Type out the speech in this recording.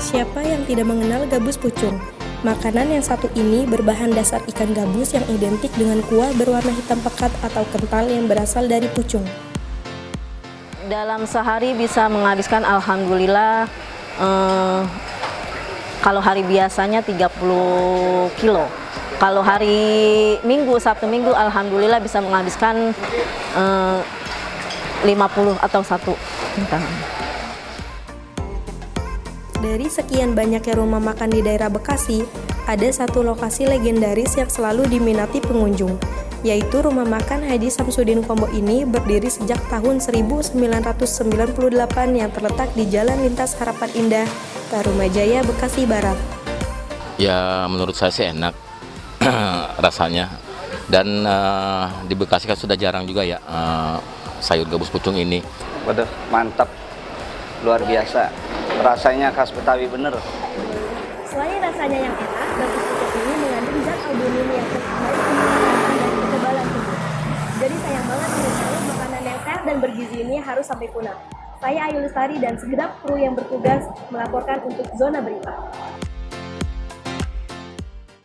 Siapa yang tidak mengenal gabus pucung? Makanan yang satu ini berbahan dasar ikan gabus yang identik dengan kuah berwarna hitam pekat atau kental yang berasal dari pucung. Dalam sehari bisa menghabiskan alhamdulillah kalau hari biasanya 30 kilo. Kalau hari Minggu, Sabtu Minggu alhamdulillah bisa menghabiskan 50 atau 1 kuintal. Dari sekian banyaknya rumah makan di daerah Bekasi, ada satu lokasi legendaris yang selalu diminati pengunjung, yaitu rumah makan Haji Samsudin Kombo ini berdiri sejak tahun 1998 yang terletak di Jalan Lintas Harapan Indah, Tarumajaya, Bekasi Barat. Ya menurut saya sih enak rasanya, dan di Bekasi kan sudah jarang juga ya sayur gabus pucung ini. Waduh, mantap, luar biasa, rasanya khas Betawi bener. Selain rasanya yang enak, gabus pucung ini mengandung zat albumin yang terbaik untuk dan kekebalan tubuh. Jadi sayang banget kalau makanan yang sehat dan bergizi ini harus sampai punah. Saya Ayu Lestari dan segenap kru yang bertugas melaporkan untuk Zona Berita.